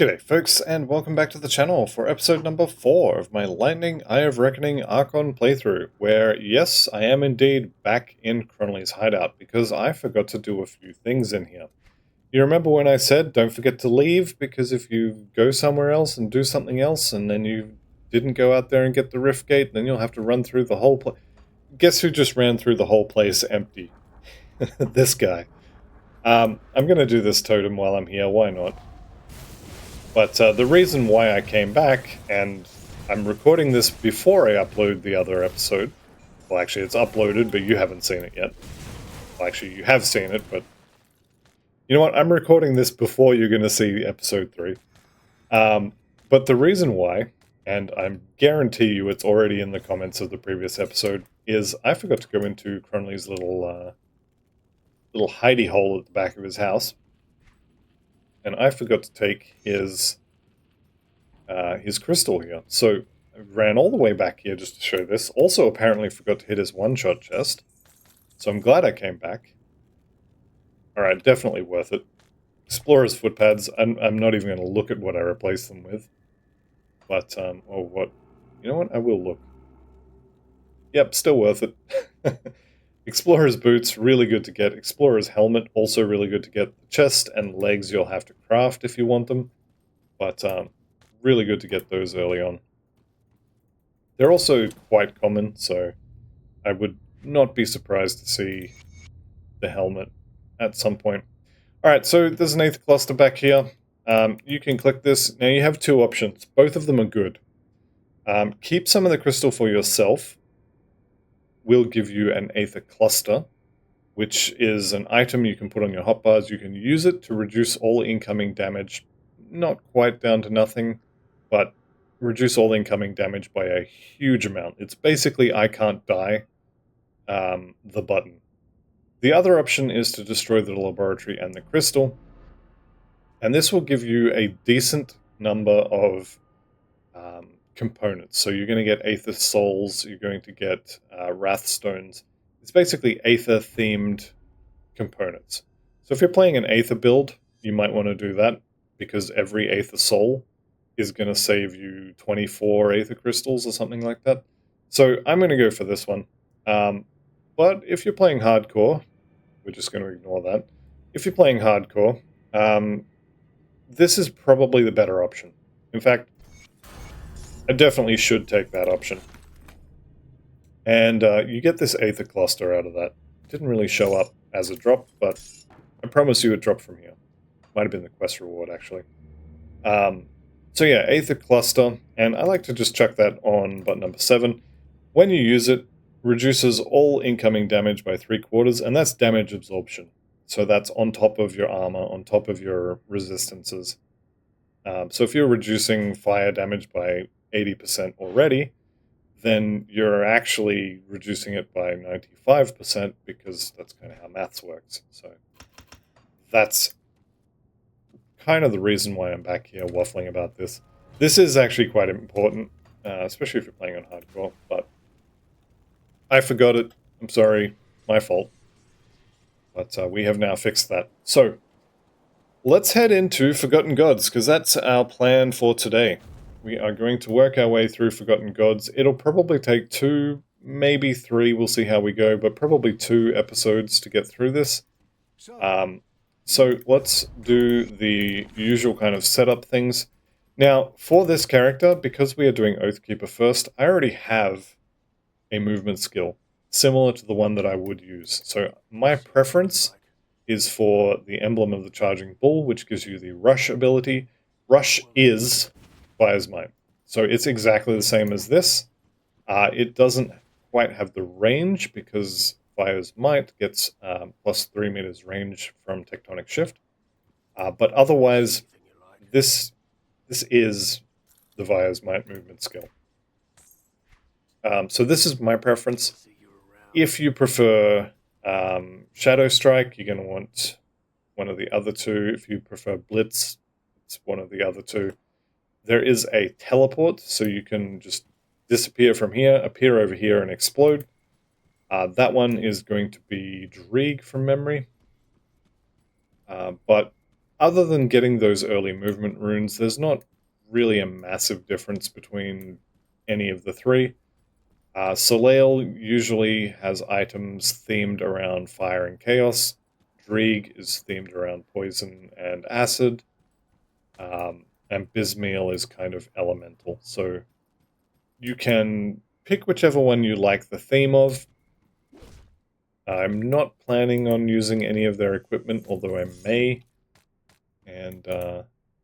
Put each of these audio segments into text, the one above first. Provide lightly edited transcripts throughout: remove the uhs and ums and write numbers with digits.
G'day folks, and welcome back to the channel for episode number 4 of my Lightning Eye of Reckoning Archon playthrough, where, yes, I am indeed back in Chron's hideout, because I forgot to do a few things in here. You remember when I said, don't forget to leave, because if you go somewhere else and do something else, and then you didn't go out there and get the rift gate, then you'll have to run through the whole place. Guess who just ran through the whole place empty? This guy. I'm going to do this totem while I'm here, why not? But the reason why I came back, and I'm recording this before I upload the other episode. Well, actually, it's uploaded, but you haven't seen it yet. Well, actually, you have seen it, but... You know what? I'm recording this before you're going to see episode 3. But the reason why, and I guarantee you it's already in the comments of the previous episode, is I forgot to go into Cronley's little hidey hole at the back of his house. And I forgot to take his crystal here. So I ran all the way back here just to show this. Also apparently forgot to hit his one-shot chest. So I'm glad I came back. Alright, definitely worth it. Explorer's footpads, I'm not even going to look at what I replaced them with. But, oh, what? You know what? I will look. Yep, still worth it. Explorer's boots, really good to get. Explorer's helmet, also really good to get. The chest and legs you'll have to craft if you want them. But really good to get those early on. They're also quite common, so I would not be surprised to see the helmet at some point. Alright, so there's an 8th cluster back here. You can click this. Now you have two options. Both of them are good. Keep some of the crystal for yourself. Will give you an Aether cluster, which is an item you can put on your hotbars. You can use it to reduce all incoming damage, not quite down to nothing, but reduce all incoming damage by a huge amount. It's basically I can't die, the button. The other option is to destroy the laboratory and the crystal, and this will give you a decent number of components. So you're going to get Aether Souls, you're going to get Wrath Stones. It's basically Aether-themed components. So if you're playing an Aether build, you might want to do that, because every Aether Soul is going to save you 24 Aether Crystals or something like that. So I'm going to go for this one. But if you're playing hardcore, we're just going to ignore that. If you're playing hardcore, this is probably the better option. In fact, I definitely should take that option. And you get this Aether Cluster out of that. It didn't really show up as a drop, but I promise you it dropped from here. Might have been the quest reward, actually. So yeah, Aether Cluster, and I like to just chuck that on button number 7. When you use it, reduces all incoming damage by 3/4, and that's damage absorption. So that's on top of your armor, on top of your resistances. So if you're reducing fire damage by 80% already, then you're actually reducing it by 95%, because that's kind of how maths works. So that's kind of the reason why I'm back here waffling about this. This is actually quite important, especially if you're playing on hardcore, but I forgot it. I'm sorry. My fault. But we have now fixed that. So, let's head into Forgotten Gods, because that's our plan for today. We are going to work our way through Forgotten Gods. It'll probably take 2, maybe 3, we'll see how we go, but probably 2 episodes to get through this. So let's do the usual kind of setup things. Now, for this character, because we are doing Oathkeeper first, I already have a movement skill, similar to the one that I would use. So my preference is for the Emblem of the Charging Bull, which gives you the Rush ability. Rush is Fire's Might. So it's exactly the same as this. It doesn't quite have the range, because Fire's Might gets plus 3 meters range from Tectonic Shift. But otherwise, this is the Fire's Might movement skill. So this is my preference. If you prefer Shadow Strike, you're going to want one of the other two. If you prefer Blitz, it's one of the other two. There is a teleport, so you can just disappear from here, appear over here, and explode. That one is going to be Dreeg from memory. But other than getting those early movement runes, there's not really a massive difference between any of the three. Soleil usually has items themed around fire and chaos. Drieg is themed around poison and acid. And Bismail is kind of elemental. So you can pick whichever one you like the theme of. I'm not planning on using any of their equipment, although I may. And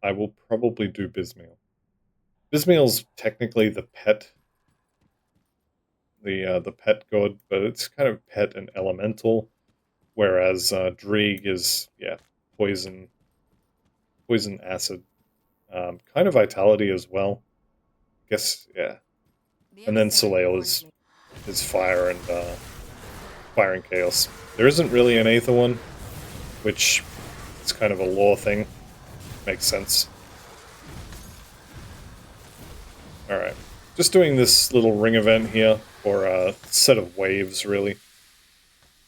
I will probably do Bismail. Bismail's technically the pet. The pet god, but it's kind of pet and elemental. Whereas Drieg is, yeah, poison, acid. Kind of vitality as well. Guess, yeah. And then Soleil is fire and chaos. There isn't really an Aether one, which is kind of a lore thing. Makes sense. Alright. Just doing this little ring event here, or a set of waves, really.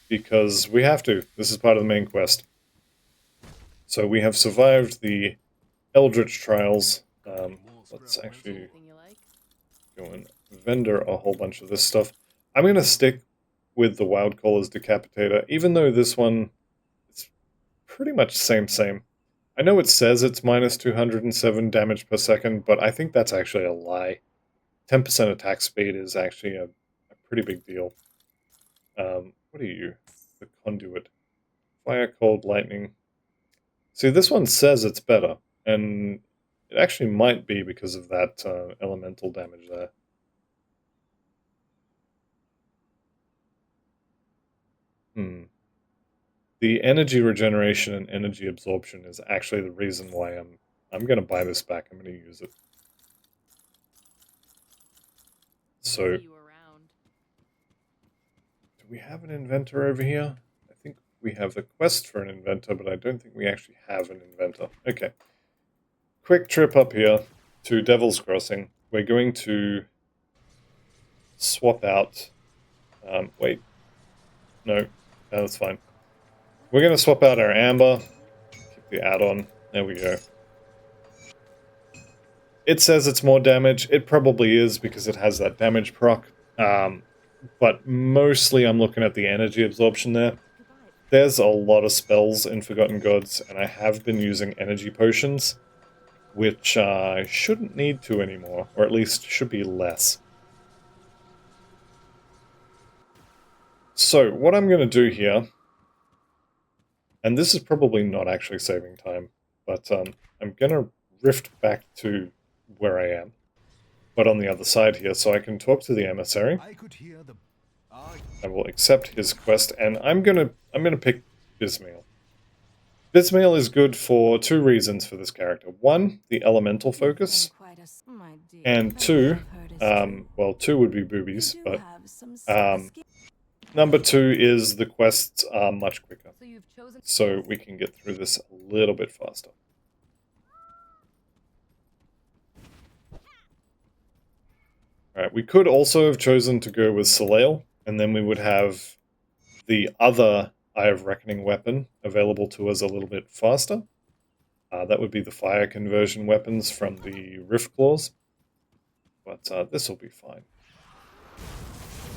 Because we have to. This is part of the main quest. So we have survived the Eldritch Trials. Let's actually go and vendor a whole bunch of this stuff. I'm going to stick with the Wild Caller's Decapitator, even though this one is pretty much same. I know it says it's minus 207 damage per second, but I think that's actually a lie. 10% attack speed is actually a pretty big deal. What are you? The Conduit. Fire, Cold, Lightning. See, this one says it's better, and it actually might be because of that elemental damage there. The energy regeneration and energy absorption is actually the reason why I'm going to buy this back. I'm going to use it. So, do we have an inventor over here? I think we have the quest for an inventor, but I don't think we actually have an inventor. Okay. Quick trip up here to Devil's Crossing. We're going to swap out... wait. No, that's fine. We're going to swap out our Amber. Keep the add-on. There we go. It says it's more damage. It probably is because it has that damage proc. But mostly I'm looking at the energy absorption there. There's a lot of spells in Forgotten Gods, and I have been using energy potions, which I shouldn't need to anymore, or at least should be less. So, what I'm going to do here, and this is probably not actually saving time, but I'm going to rift back to where I am, but on the other side here, so I can talk to the emissary. I will accept his quest, and I'm gonna pick Bismail. Bismail is good for two reasons for this character. One, the elemental focus, and two, well, two would be boobies, but number two is the quests are much quicker, so we can get through this a little bit faster. Alright, we could also have chosen to go with Soleil, and then we would have the other Eye of Reckoning weapon available to us a little bit faster. That would be the fire conversion weapons from the Rift Claws. But this will be fine.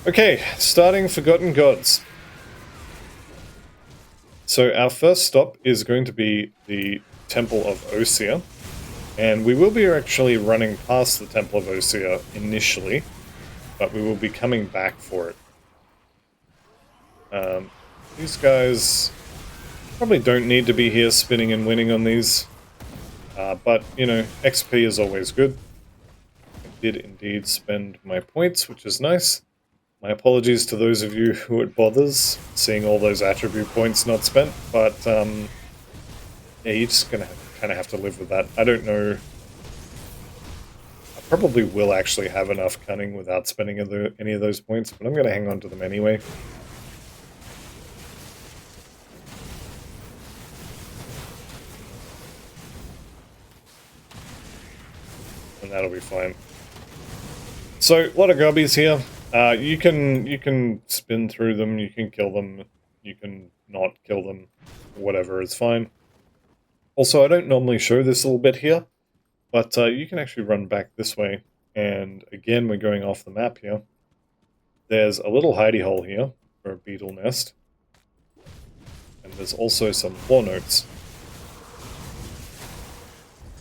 Okay, starting Forgotten Gods. So our first stop is going to be the Temple of Osir. And we will be actually running past the Temple of Osir initially, but we will be coming back for it. These guys probably don't need to be here spinning and winning on these, but, you know, XP is always good. I did indeed spend my points, which is nice. My apologies to those of you who it bothers seeing all those attribute points not spent, but, yeah, you're just gonna kind of have to live with that. I don't know. I probably will actually have enough cunning without spending any of those points, but I'm going to hang on to them anyway. And that'll be fine. So, a lot of gubbies here. You can spin through them, you can kill them, you can not kill them, whatever is fine. Also, I don't normally show this little bit here, but you can actually run back this way. And again, we're going off the map here. There's a little hidey hole here for a beetle nest. And there's also some floor notes.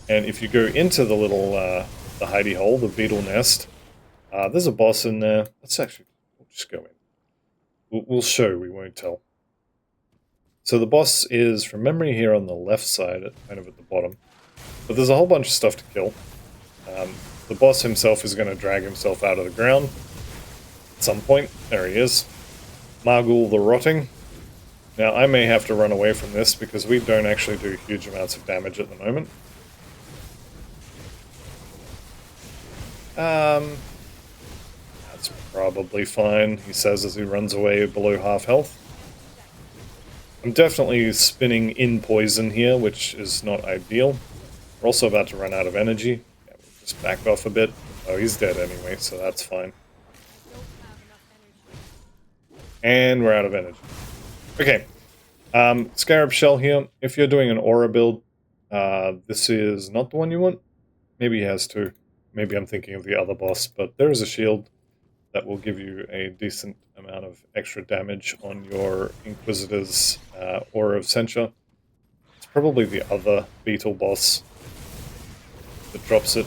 And if you go into the little the hidey hole, the beetle nest, there's a boss in there. Let's actually, we'll just go in. We'll show, we won't tell. So the boss is, from memory, here on the left side, kind of at the bottom. But there's a whole bunch of stuff to kill. The boss himself is going to drag himself out of the ground at some point. There he is. Margul the Rotting. Now, I may have to run away from this because we don't actually do huge amounts of damage at the moment. That's probably fine, he says as he runs away below half health. I'm definitely spinning in poison here, which is not ideal. We're also about to run out of energy. Yeah, we'll just back off a bit. Oh, he's dead anyway, so that's fine. And we're out of energy. Okay. Scarab Shell here. If you're doing an aura build, this is not the one you want. Maybe he has two. Maybe I'm thinking of the other boss, but there is a shield that will give you a decent amount of extra damage on your Inquisitor's Aura of Censure. It's probably the other beetle boss that drops it.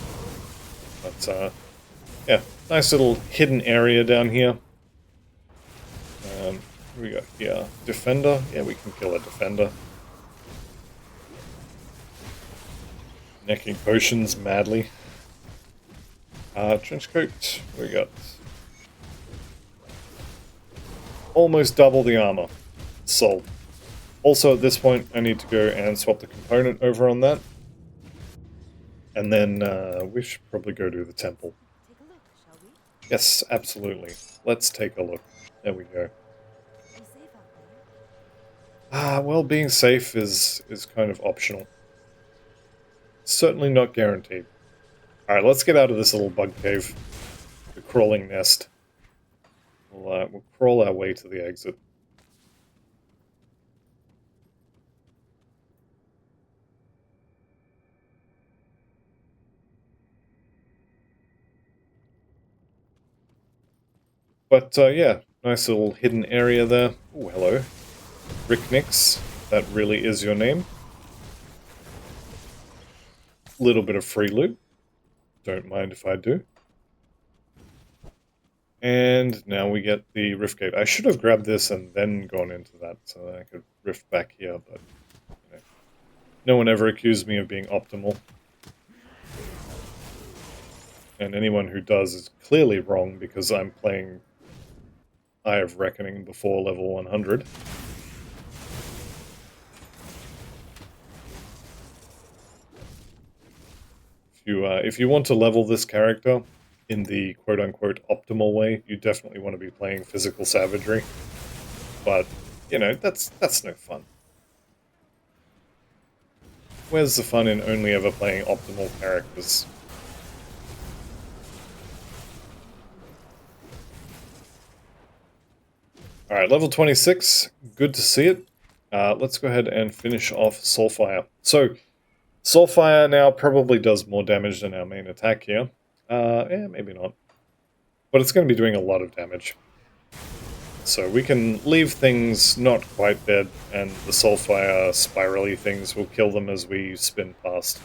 But, yeah, nice little hidden area down here. What do we got here? Defender? Yeah, we can kill a Defender. Necking potions madly. Trenchcoat, we got almost double the armor. Sold. Also at this point I need to go and swap the component over on that. And then we should probably go to the temple. Take a look, shall we? Yes, absolutely. Let's take a look. There we go. Be safe out there. Well, being safe is kind of optional. Certainly not guaranteed. Alright, let's get out of this little bug cave. The crawling nest. We'll crawl our way to the exit. But, yeah, nice little hidden area there. Oh, hello. Ricknix, that really is your name. Little bit of free loot. Don't mind if I do. And now we get the rift gate. I should have grabbed this and then gone into that so that I could rift back here, but you know, no one ever accused me of being optimal. And anyone who does is clearly wrong because I'm playing Eye of Reckoning before level 100. If you want to level this character in the quote-unquote optimal way, you definitely want to be playing physical savagery. But, you know, that's no fun. Where's the fun in only ever playing optimal characters? Alright, level 26. Good to see it. Let's go ahead and finish off Soulfire. So, Soulfire now probably does more damage than our main attack here. Yeah, maybe not. But it's going to be doing a lot of damage. So we can leave things not quite dead, and the Soulfire spirally things will kill them as we spin past.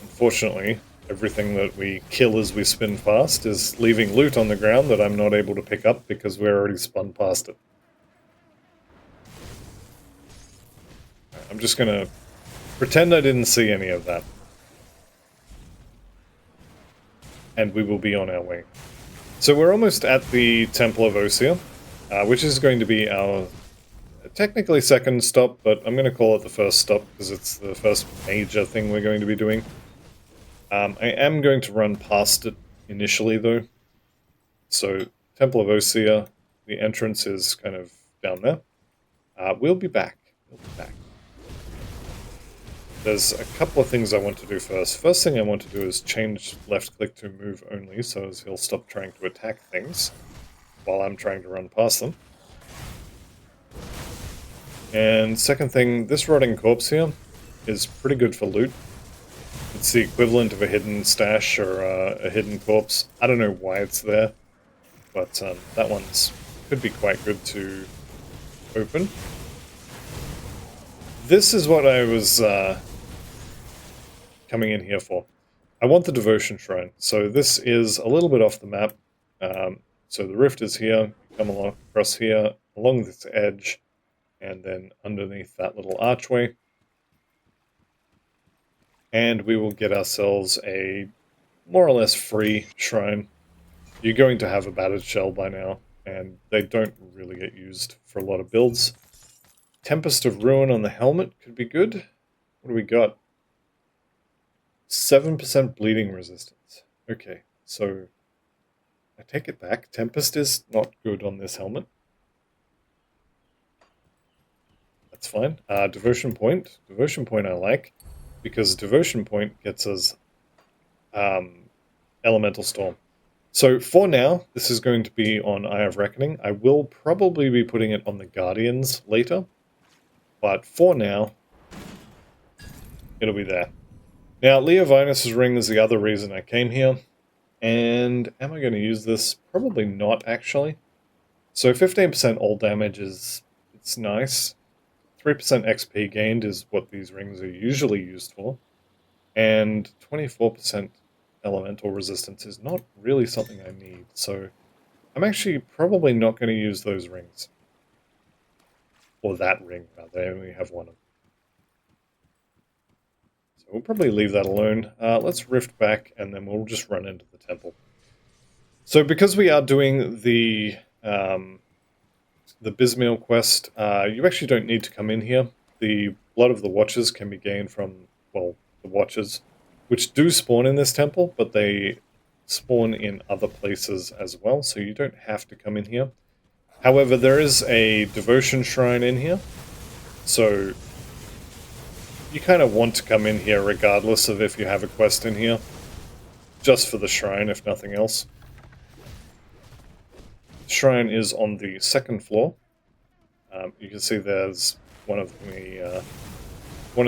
Unfortunately, everything that we kill as we spin past is leaving loot on the ground that I'm not able to pick up because we're already spun past it. I'm just gonna pretend I didn't see any of that. And we will be on our way. So we're almost at the Temple of Osir, which is going to be our technically second stop, but I'm going to call it the first stop because it's the first major thing we're going to be doing. I am going to run past it initially, though. So, Temple of Osir, the entrance is kind of down there. We'll be back. We'll be back. there's a couple of things I want to do first. First thing I want to do is change left click to move only, so as he'll stop trying to attack things while I'm trying to run past them. And second thing, this rotting corpse here is pretty good for loot. It's the equivalent of a hidden stash or a hidden corpse. I don't know why it's there, but that one's could be quite good to open. This is what I was coming in here for. I want the Devotion Shrine. So this is a little bit off the map. So the rift is here. You come along across here, along this edge, and then underneath that little archway. And we will get ourselves a more or less free shrine. You're going to have a battered shell by now, and they don't really get used for a lot of builds. Tempest of Ruin on the helmet could be good. What do we got? 7% bleeding resistance. Okay, so I take it back. Tempest is not good on this helmet. That's fine. Devotion Point. Devotion Point I like, because Devotion Point gets us Elemental Storm. So for now, this is going to be on Eye of Reckoning. I will probably be putting it on the Guardians later, but for now, it'll be there. Now, Leovinus' ring is the other reason I came here, and am I going to use this? Probably not, actually. So 15% all damage it's nice. 3% XP gained is what these rings are usually used for, and 24% elemental resistance is not really something I need, so I'm actually probably not going to use those rings. Or that ring, rather. I only have one of them. So we'll probably leave that alone. Let's rift back, and then we'll just run into the temple. So because we are doing the Bismail quest, you actually don't need to come in here. The Blood of the Watchers can be gained from, well, the Watchers, which do spawn in this temple, but they spawn in other places as well, so you don't have to come in here. However, there is a devotion shrine in here, so you kind of want to come in here regardless of if you have a quest in here, just for the shrine, if nothing else. The shrine is on the second floor. You can see there's one of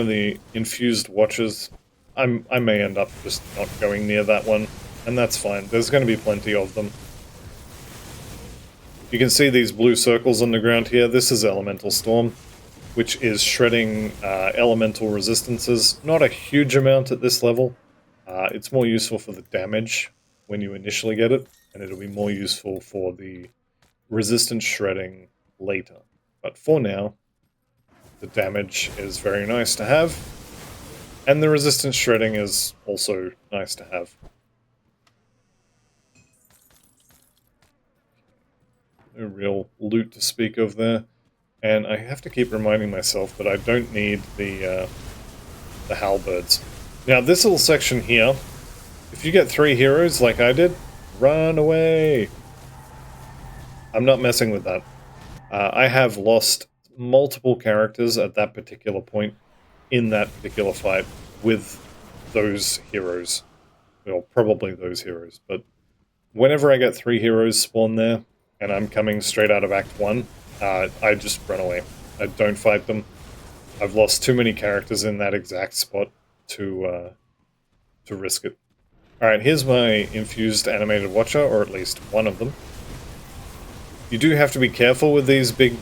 the infused watchers. I may end up just not going near that one, and that's fine. There's going to be plenty of them. You can see these blue circles on the ground here. This is Elemental Storm, which is shredding elemental resistances. Not a huge amount at this level. It's more useful for the damage when you initially get it, and it'll be more useful for the resistance shredding later. But for now, the damage is very nice to have, and the resistance shredding is also nice to have. No real loot to speak of there. And I have to keep reminding myself that I don't need the halberds. Now, this little section here, if you get 3 heroes like I did, run away! I'm not messing with that. I have lost multiple characters at that particular point in that particular fight with those heroes. Well, probably those heroes, but whenever I get 3 heroes spawn there, and I'm coming straight out of Act 1, I just run away. I don't fight them. I've lost too many characters in that exact spot to risk it. Alright, here's my infused animated watcher, or at least one of them. You do have to be careful with these big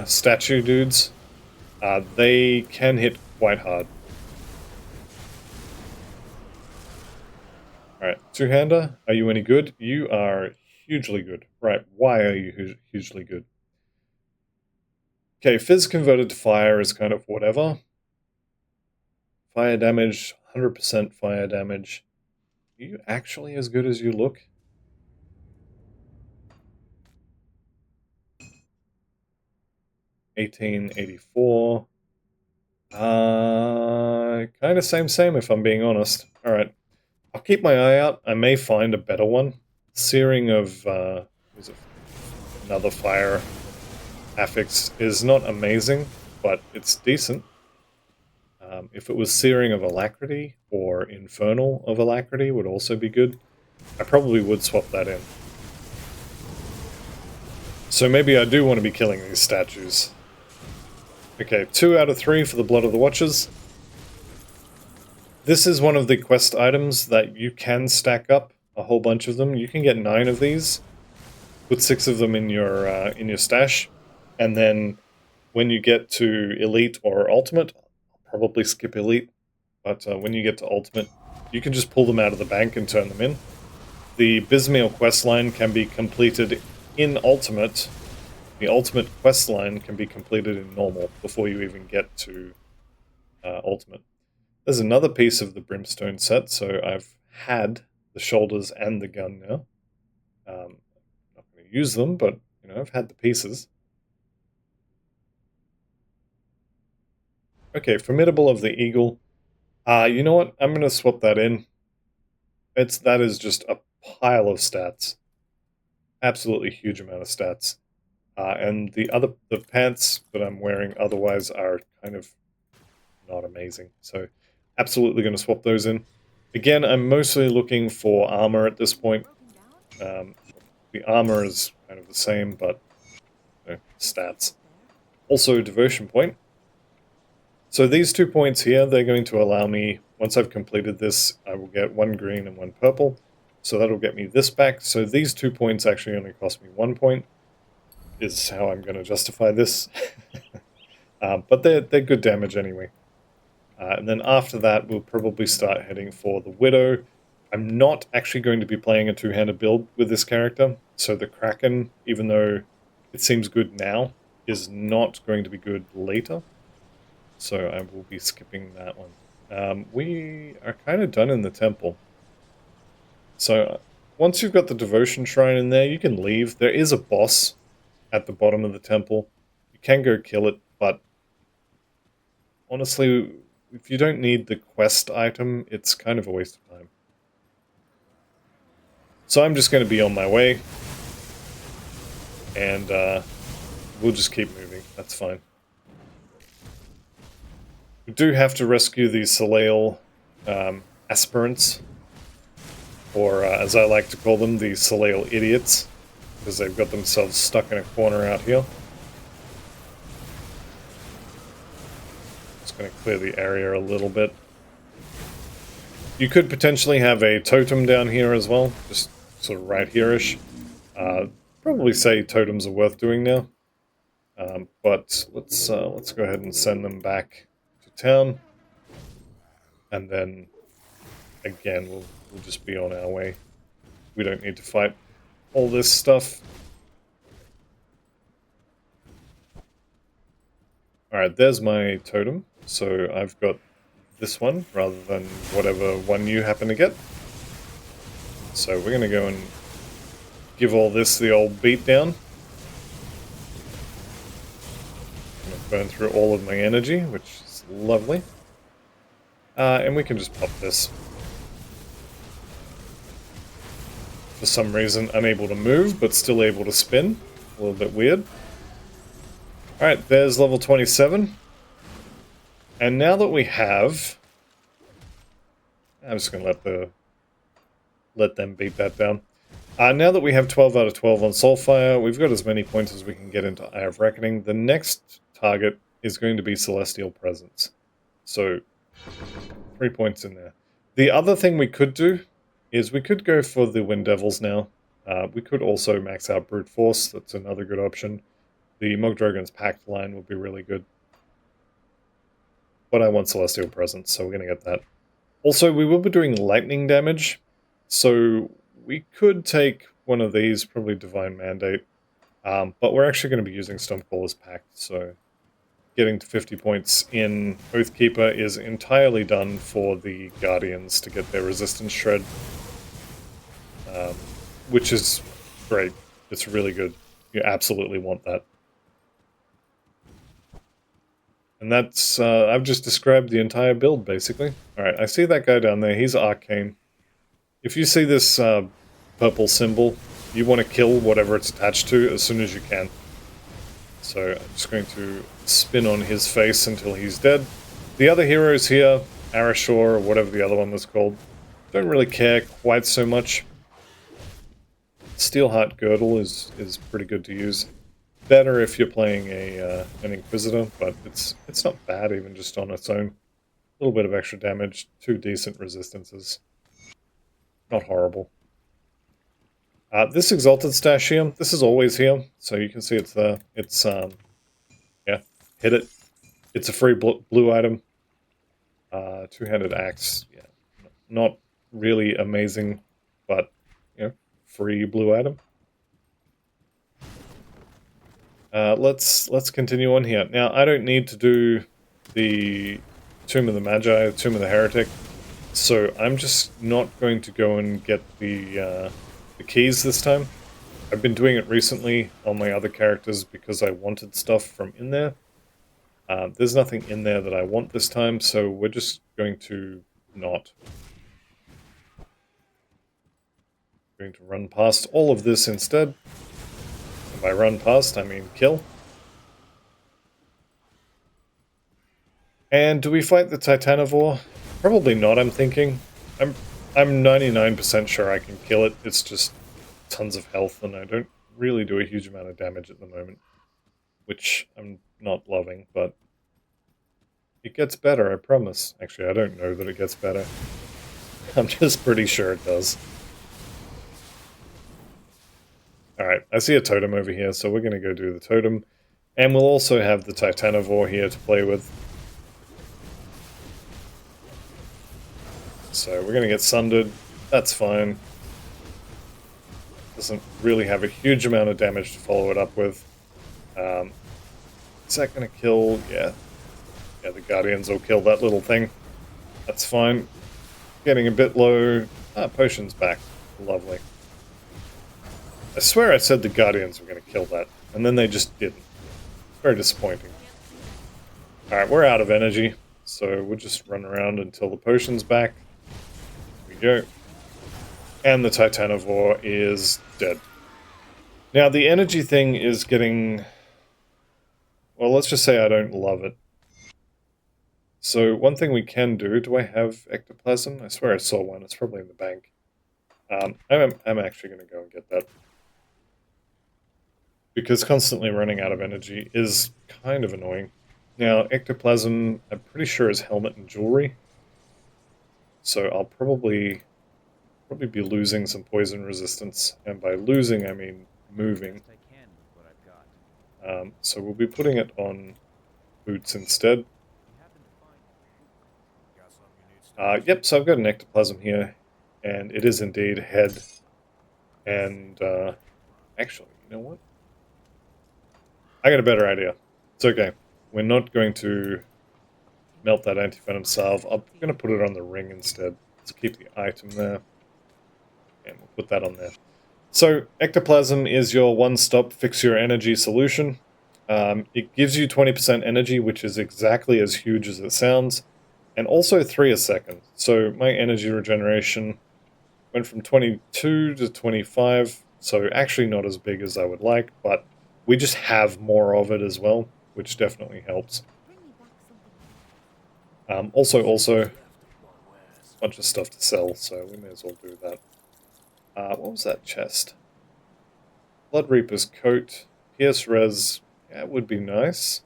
statue dudes. They can hit quite hard. Alright, two-hander, are you any good? You are hugely good. Right, why are you hugely good? Okay, Fizz converted to fire is kind of whatever. Fire damage, 100% fire damage. Are you actually as good as you look? $18.84. Kind of same if I'm being honest. Alright, I'll keep my eye out. I may find a better one. Searing of is it another fire affix is not amazing, but it's decent. If it was Searing of Alacrity or Infernal of Alacrity would also be good. I probably would swap that in. So maybe I do want to be killing these statues. Okay, 2 out of 3 for the Blood of the Watchers. This is one of the quest items that you can stack up, a whole bunch of them. You can get 9 of these, put 6 of them in your stash, and then when you get to Elite or Ultimate, I'll probably skip Elite, but when you get to Ultimate, you can just pull them out of the bank and turn them in. The Bismail quest line can be completed in Ultimate. The Ultimate quest line can be completed in Normal before you even get to Ultimate. There's another piece of the Brimstone set, so I've had the shoulders and the gun now. I'm not going to use them, but you know, I've had the pieces. Okay, Formidable of the Eagle. You know what? I'm going to swap that in. That is just a pile of stats. Absolutely huge amount of stats. And the pants that I'm wearing otherwise are kind of not amazing. So absolutely going to swap those in. Again, I'm mostly looking for armor at this point. The armor is kind of the same, but you know, stats. Also, devotion point. So these 2 points here, they're going to allow me, once I've completed this, I will get 1 green and 1 purple. So that'll get me this back. So these 2 points actually only cost me 1 point, is how I'm going to justify this. But they're good damage anyway. And then after that, we'll probably start heading for the Widow. I'm not actually going to be playing a two-handed build with this character. So the Kraken, even though it seems good now, is not going to be good later. So I will be skipping that one. We are kind of done in the temple. So once you've got the devotion shrine in there, you can leave. There is a boss at the bottom of the temple. You can go kill it, but honestly, if you don't need the quest item, it's kind of a waste of time. So I'm just going to be on my way, and we'll just keep moving. That's fine. We do have to rescue the Soleil aspirants, or as I like to call them, the Soleil idiots, because they've got themselves stuck in a corner out here. Just going to clear the area a little bit. You could potentially have a totem down here as well, just sort of right here-ish. Probably say totems are worth doing now, but let's go ahead and send them back town, and then again we'll just be on our way. We don't need to fight all this stuff. Alright, there's my totem, so I've got this one rather than whatever one you happen to get. So we're gonna go and give all this the old beat down. I'm gonna burn through all of my energy, which is lovely. And we can just pop this. For some reason, unable to move, but still able to spin. A little bit weird. Alright, there's level 27. And now that we have... I'm just going to let them beat that down. Now that we have 12 out of 12 on Soulfire, we've got as many points as we can get into Eye of Reckoning. The next target is going to be Celestial Presence. So, 3 points in there. The other thing we could do is we could go for the Wind Devils now. We could also max out Brute Force. That's another good option. The Mogdragon's Pact line would be really good. But I want Celestial Presence, so we're going to get that. Also, we will be doing lightning damage. So we could take one of these, probably Divine Mandate. But we're actually going to be using Stormcaller's Pact, so getting to 50 points in Oathkeeper is entirely done for the Guardians to get their resistance shred. Which is great. It's really good. You absolutely want that. And that's, I've just described the entire build, basically. Alright, I see that guy down there. He's Arcane. If you see this purple symbol, you want to kill whatever it's attached to as soon as you can. So I'm just going to spin on his face until he's dead. The other heroes here, Arashor or whatever the other one was called, don't really care quite so much. Steelheart Girdle is pretty good to use. Better if you're playing an Inquisitor, but it's not bad even just on its own. A little bit of extra damage, 2 decent resistances. Not horrible. This Exalted Stash here, this is always here, so you can see it's there. It's, yeah, hit it. It's a free blue item. Two-handed axe, yeah, not really amazing, but, you know, free blue item. Let's continue on here. Now, I don't need to do the Tomb of the Magi, Tomb of the Heretic, so I'm just not going to go and get the keys this time. I've been doing it recently on my other characters because I wanted stuff from in there. There's nothing in there that I want this time, so we're just going to not. I'm going to run past all of this instead. And by run past, I mean kill. And do we fight the Titanivore? Probably not, I'm thinking. I'm 99% sure I can kill it. It's just tons of health, and I don't really do a huge amount of damage at the moment. Which I'm not loving, but it gets better, I promise. Actually, I don't know that it gets better. I'm just pretty sure it does. Alright, I see a totem over here, so we're going to go do the totem. And we'll also have the Titanivore here to play with. So we're going to get sundered. That's fine. Doesn't really have a huge amount of damage to follow it up with. Is that going to kill? Yeah. Yeah, the Guardians will kill that little thing. That's fine. Getting a bit low. Potion's back. Lovely. I swear I said the Guardians were going to kill that, and then they just didn't. Very disappointing. Alright, we're out of energy, so we'll just run around until the potion's back. Here we go. And the Titanivore is dead. Now, the energy thing is getting... Well, let's just say I don't love it. So, one thing we can do I have ectoplasm? I swear I saw one, it's probably in the bank. I'm actually going to go and get that. Because constantly running out of energy is kind of annoying. Now, ectoplasm, I'm pretty sure is helmet and jewelry. So I'll probably be losing some poison resistance. And by losing, I mean moving. So we'll be putting it on boots instead. Yep, so I've got an ectoplasm here. And it is indeed head. And, actually, you know what? I got a better idea. It's okay. We're not going to melt that anti-venom salve. I'm going to put it on the ring instead. Let's keep the item there. And we'll put that on there. So, ectoplasm is your one-stop fix your energy solution. It gives you 20% energy, which is exactly as huge as it sounds. And also 3 a second. So, my energy regeneration went from 22 to 25. So, actually not as big as I would like, but we just have more of it as well, which definitely helps. Also, a bunch of stuff to sell, so we may as well do that. What was that chest? Blood Reaper's coat. Pierce res. Yeah, it would be nice.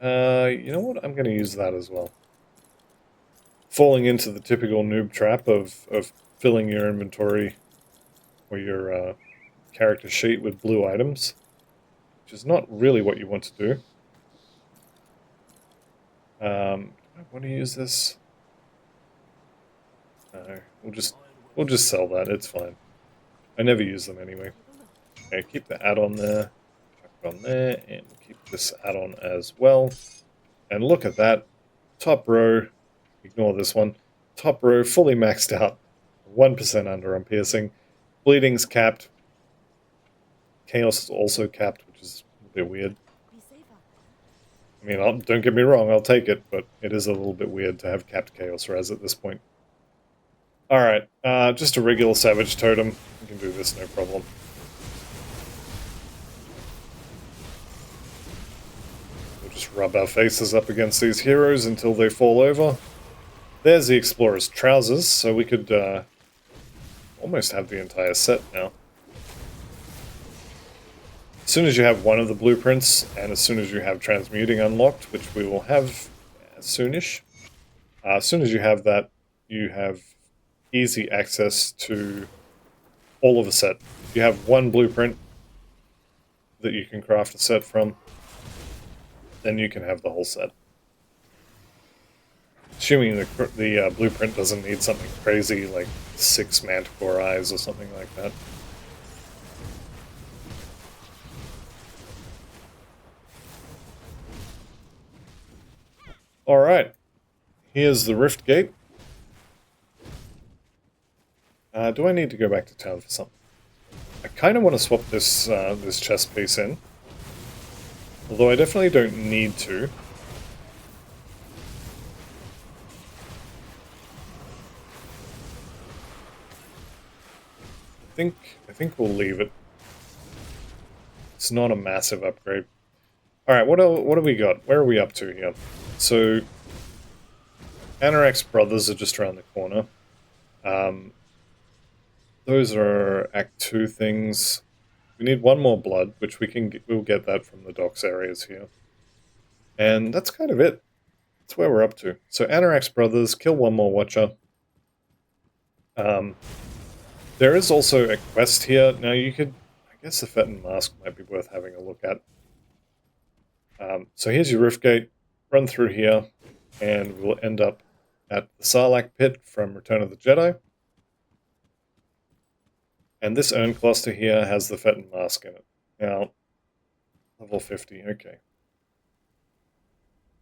You know what? I'm going to use that as well. Falling into the typical noob trap of filling your inventory or your character sheet with blue items. Which is not really what you want to do. Do I want to use this? No, we'll just sell that. It's fine. I never use them anyway. Okay, keep the add-on there. Chuck it on there, and we'll keep this add-on as well. And look at that. Top row. Ignore this one. Top row fully maxed out. 1% under on piercing. Bleeding's capped. Chaos is also capped, which is a bit weird. I mean, don't get me wrong, I'll take it, but it is a little bit weird to have capped Chaos Res at this point. Alright, just a regular Savage Totem. We can do this, no problem. Just rub our faces up against these heroes until they fall over. There's the Explorer's trousers, so we could almost have the entire set now. As soon as you have one of the blueprints, and as soon as you have transmuting unlocked, which we will have soonish, as soon as you have that, you have easy access to all of a set. You have one blueprint that you can craft a set from, then you can have the whole set. Assuming the blueprint doesn't need something crazy like 6 manticore eyes or something like that. Alright, here's the Rift Gate. Do I need to go back to town for something? I kind of want to swap this this chest piece in. Although I definitely don't need to. I think we'll leave it. It's not a massive upgrade. Alright, what do we got? Where are we up to here? So, Anorak's brothers are just around the corner. Those are Act 2 things. We need one more blood, which we'll get that from the docks areas here. And that's kind of it. That's where we're up to. So Anorak's brothers, kill one more Watcher. There is also a quest here. Now you could, I guess the Fetten Mask might be worth having a look at. So here's your Rift Gate. Run through here, and we'll end up at the Sarlacc Pit from Return of the Jedi. And this urn cluster here has the Fetten Mask in it. Now, level 50, okay.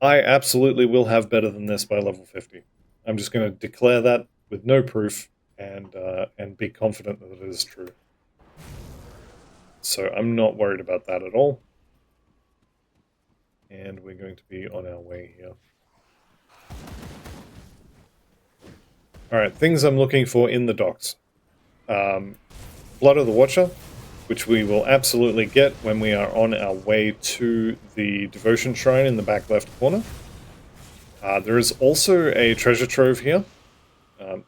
I absolutely will have better than this by level 50. I'm just going to declare that with no proof and be confident that it is true. So I'm not worried about that at all. And we're going to be on our way here. Alright, things I'm looking for in the docks. Blood of the Watcher, which we will absolutely get when we are on our way to the Devotion Shrine in the back left corner. There is also a treasure trove here.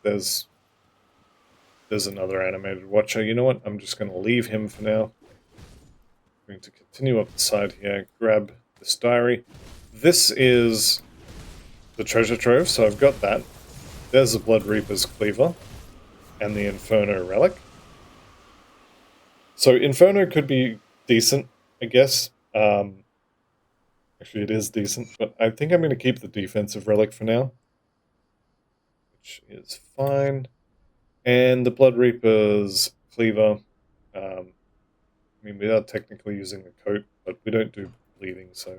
There's another animated Watcher. You know what? I'm just going to leave him for now. I'm going to continue up the side here, grab this diary. This is the treasure trove, so I've got that. There's the Blood Reaper's Cleaver and the Inferno Relic. So Inferno could be decent, I guess. Actually, it is decent, but I think I'm going to keep the defensive relic for now, which is fine. And the Blood Reaper's Cleaver. I mean, we are technically using the coat, but we don't do bleeding, so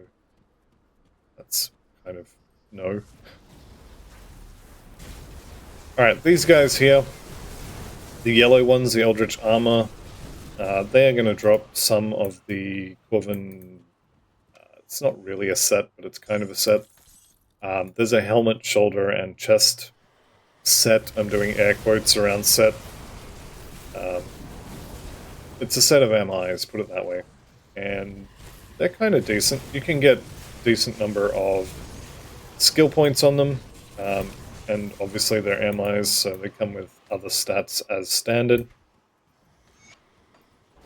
that's kind of no. Alright, these guys here, the yellow ones, the Eldritch Armor, they are going to drop some of the Corvin. It's not really a set, but it's kind of a set. There's a helmet, shoulder, and chest set. I'm doing air quotes around set. It's a set of MIs, put it that way. And they're kind of decent. You can get a decent number of skill points on them. And obviously they're MIs, so they come with other stats as standard.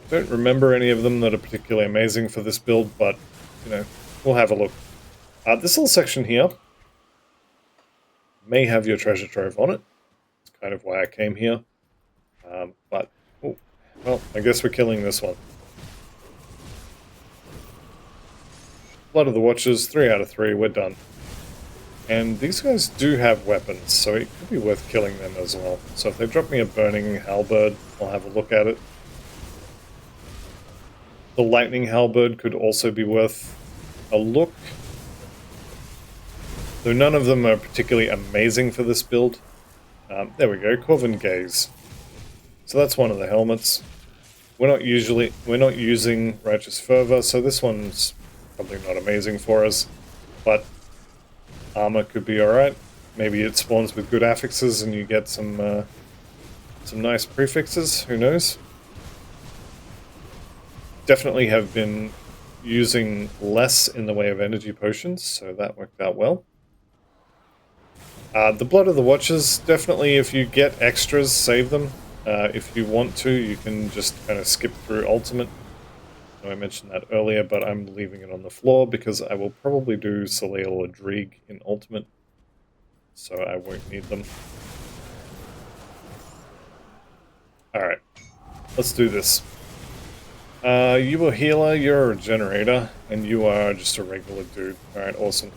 Don't remember any of them that are particularly amazing for this build, but, you know, we'll have a look. This little section here may have your treasure trove on it. It's kind of why I came here. But, oh, well, I guess we're killing this one. Blood of the Watchers, 3 out of 3, we're done. And these guys do have weapons, so it could be worth killing them as well. So if they drop me a burning halberd, I'll have a look at it. The lightning halberd could also be worth a look. Though none of them are particularly amazing for this build. There we go, Corvin Gaze. So that's one of the helmets. We're not using Righteous Fervor, so this one's probably not amazing for us. But armor could be alright. Maybe it spawns with good affixes and you get some nice prefixes, who knows? Definitely have been using less in the way of energy potions, so that worked out well. The Blood of the Watchers, definitely if you get extras, save them. If you want to, you can just kind of skip through Ultimate. I mentioned that earlier, but I'm leaving it on the floor because I will probably do Soleil or Drieg in Ultimate, so I won't need them. Alright, let's do this. You a healer, you're a regenerator, and you are just a regular dude. Alright, awesome.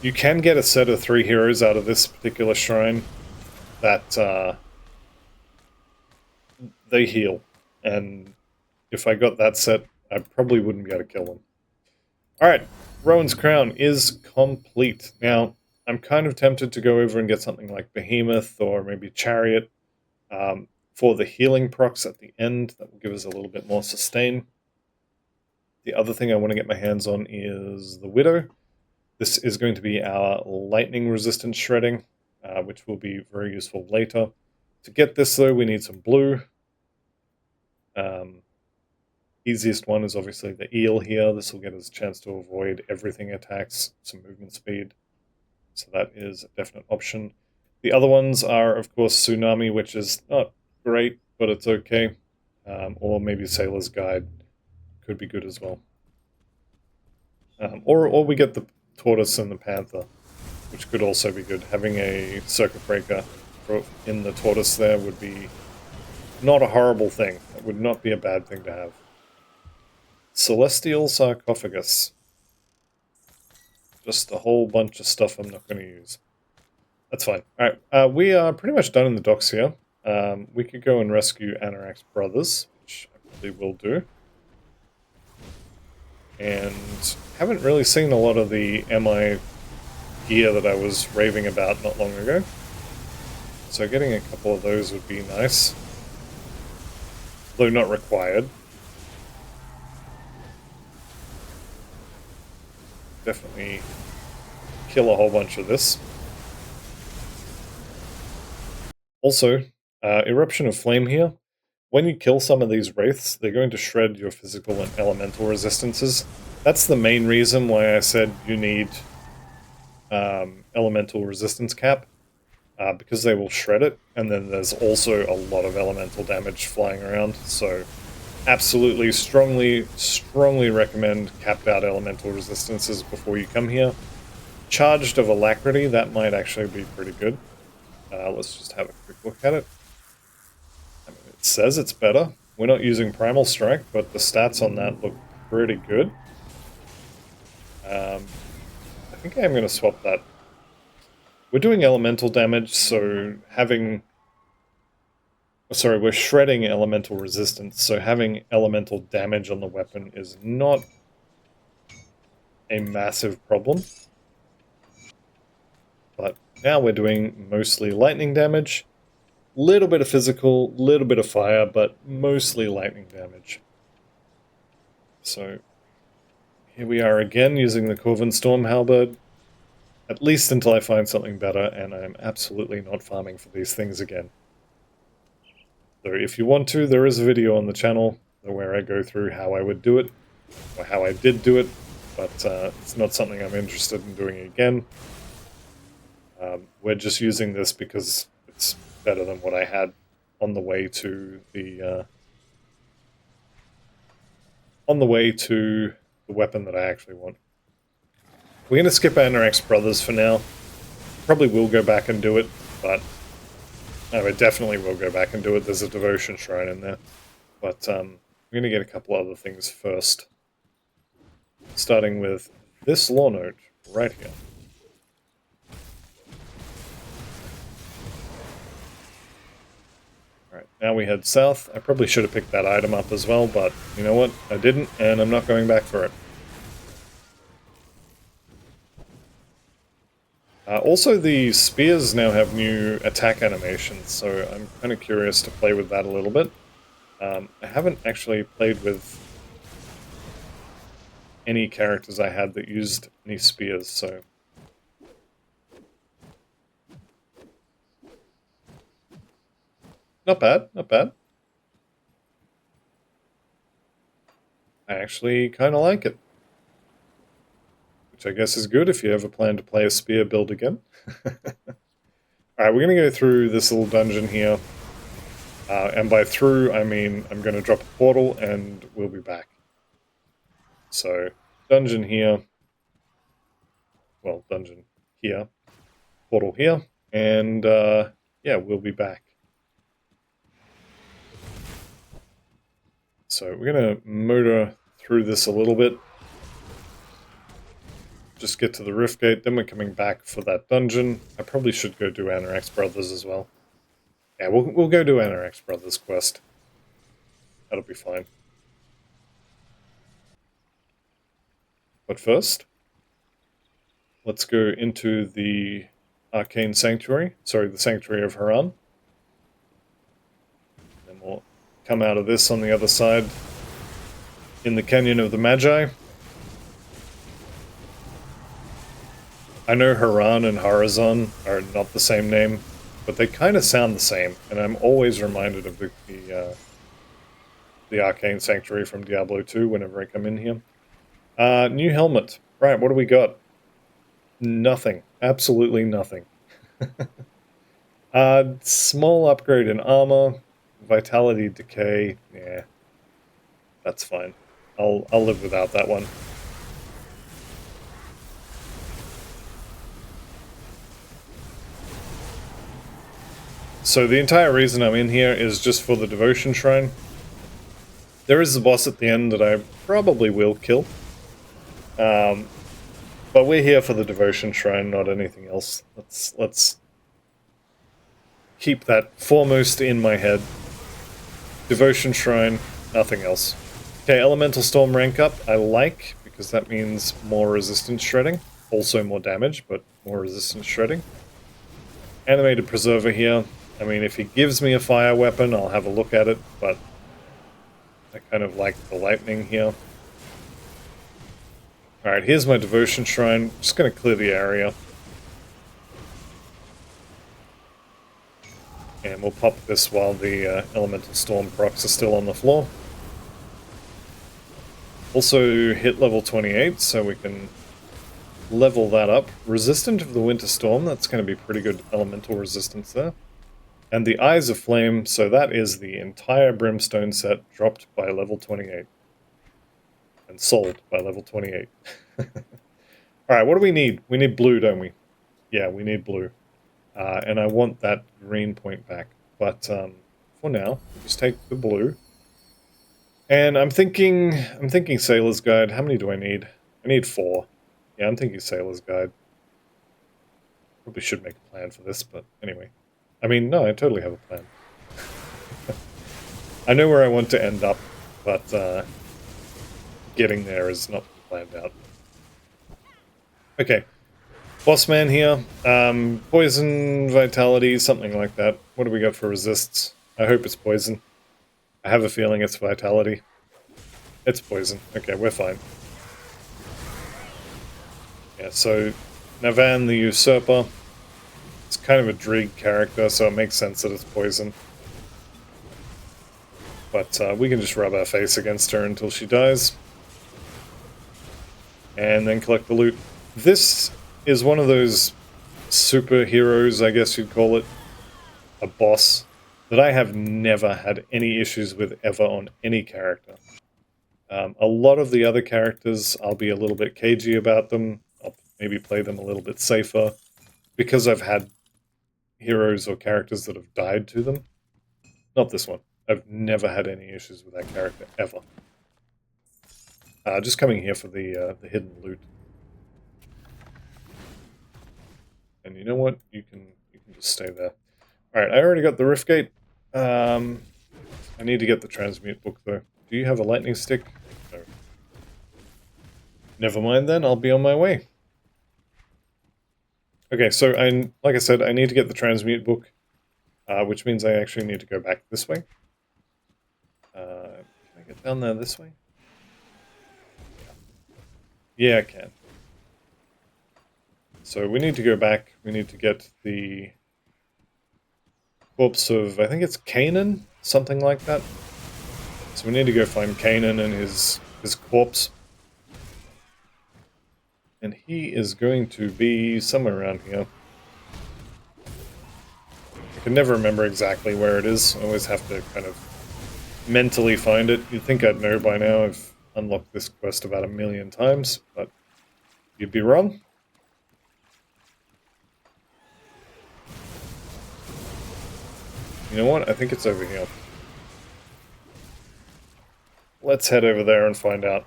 You can get a set of 3 heroes out of this particular shrine that they heal, and if I got that set, I probably wouldn't be able to kill them. Alright, Rowan's Crown is complete. Now, I'm kind of tempted to go over and get something like Behemoth or maybe Chariot for the healing procs at the end. That will give us a little bit more sustain. The other thing I want to get my hands on is the Widow. This is going to be our lightning resistance shredding, which will be very useful later. To get this though, we need some blue. Easiest one is obviously the eel here. This will get us a chance to avoid everything attacks, some movement speed. So that is a definite option. The other ones are, of course, Tsunami, which is not great, but it's okay. Or maybe Sailor's Guide could be good as well. Or we get the Tortoise and the Panther, which could also be good. Having a Circuit Breaker in the Tortoise there would be not a horrible thing. It would not be a bad thing to have. Celestial Sarcophagus. Just a whole bunch of stuff I'm not going to use. That's fine. Alright, we are pretty much done in the docks here. We could go and rescue Anorak's brothers, which I probably will do. And haven't really seen a lot of the MI gear that I was raving about not long ago. So getting a couple of those would be nice. Though not required. Definitely kill a whole bunch of this. Also, Eruption of Flame here. When you kill some of these wraiths, they're going to shred your physical and elemental resistances. That's the main reason why I said you need elemental resistance cap, because they will shred it, and then there's also a lot of elemental damage flying around, so absolutely, strongly recommend capped out elemental resistances before you come here. Charged of Alacrity, that might actually be pretty good. Let's just have a quick look at it. I mean, it says it's better. We're not using Primal Strike, but the stats on that look pretty good. I think I am going to swap that. We're doing elemental damage, so having... Sorry, we're shredding elemental resistance, so having elemental damage on the weapon is not a massive problem. But now we're doing mostly lightning damage, little bit of physical, little bit of fire, but mostly lightning damage. So here we are again using the Corvin Storm Halberd, at least until I find something better, and I'm absolutely not farming for these things again. So if you want to, there is a video on the channel where I go through how I would do it, or how I did do it, but it's not something I'm interested in doing again. We're just using this because it's better than what I had on the way to the weapon that I actually want. We're going to skip Anorak's brothers for now. Probably will go back and do it, but I definitely will go back and do it. There's a devotion shrine in there. But we're going to get a couple other things first. Starting with this law note right here. Alright, now we head south. I probably should have picked that item up as well, but you know what? I didn't, and I'm not going back for it. Also, the spears now have new attack animations, so I'm kind of curious to play with that a little bit. I haven't actually played with any characters I had that used any spears, so... Not bad, not bad. I actually kind of like it. which I guess is good if you ever plan to play a spear build again. Alright, we're going to go through this little dungeon here. And by through, I mean I'm going to drop a portal and we'll be back. So, dungeon here. Well, dungeon here. Portal here. And, yeah, we'll be back. So, we're going to motor through this a little bit. Just get to the Rift Gate, then we're coming back for that dungeon. I probably should go do Anorax Brothers as well. Yeah, we'll go do Anorax Brothers quest. That'll be fine. But first, let's go into the Arcane Sanctuary. Sorry, the Sanctuary of Haran. Then we'll come out of this on the other side in the Canyon of the Magi. I know Haran and Harazon are not the same name, but they kind of sound the same, and I'm always reminded of the Arcane Sanctuary from Diablo 2 whenever I come in here. New helmet. Right, what do we got? Nothing. Absolutely nothing. Small upgrade in armor, vitality decay. Yeah, that's fine. I'll live without that one. So the entire reason I'm in here is just for the Devotion Shrine. There is a boss at the end that I probably will kill. But we're here for the Devotion Shrine, not anything else. Let's keep that foremost in my head. Devotion Shrine, nothing else. Okay, Elemental Storm rank up, I like, because that means more resistance shredding. Also more damage, but more resistance shredding. Animated Preserver here. I mean, if he gives me a fire weapon, I'll have a look at it, but I kind of like the lightning here. Alright, here's my Devotion Shrine. Just going to clear the area. And we'll pop this while the Elemental Storm procs are still on the floor. Also hit level 28, so we can level that up. Resistant of the Winter Storm, that's going to be pretty good elemental resistance there. And the Eyes of Flame, so that is the entire Brimstone set dropped by level 28. And sold by level 28. Alright, what do we need? We need blue, don't we? Yeah, we need blue. And I want that green point back. But for now, we'll just take the blue. And I'm thinking Sailor's Guide. How many do I need? I need 4. Yeah, I'm thinking Sailor's Guide. Probably should make a plan for this, but anyway. I mean, no, I totally have a plan. I know where I want to end up, but getting there is not planned out. Okay. Boss man here. Poison, vitality, something like that. What do we got for resists? I hope it's poison. I have a feeling it's vitality. It's poison. Okay, we're fine. Yeah, so Navan the Usurper. It's kind of a Drig character, so it makes sense that it's poison. But we can just rub our face against her until she dies. And then collect the loot. This is one of those superheroes, I guess you'd call it. A boss that I have never had any issues with ever on any character. A lot of the other characters, I'll be a little bit cagey about them. I'll maybe play them a little bit safer. Because I've had heroes or characters that have died to them. Not this one. I've never had any issues with that character, ever. Just coming here for the hidden loot. And you know what? You can just stay there. Alright, I already got the Rift Gate. I need to get the Transmute book, though. Do you have a lightning stick? No. Never mind then, I'll be on my way. Okay, so like I said, I need to get the Transmute book, which means I actually need to go back this way. Can I get down there this way? Yeah, I can. So we need to go back. We need to get the corpse of, I think it's Kanan? Something like that. So we need to go find Kanan and his corpse. And he is going to be somewhere around here. I can never remember exactly where it is. I always have to kind of mentally find it. You'd think I'd know by now. I've unlocked this quest about 1,000,000 times, but you'd be wrong. You know what? I think it's over here. Let's head over there and find out.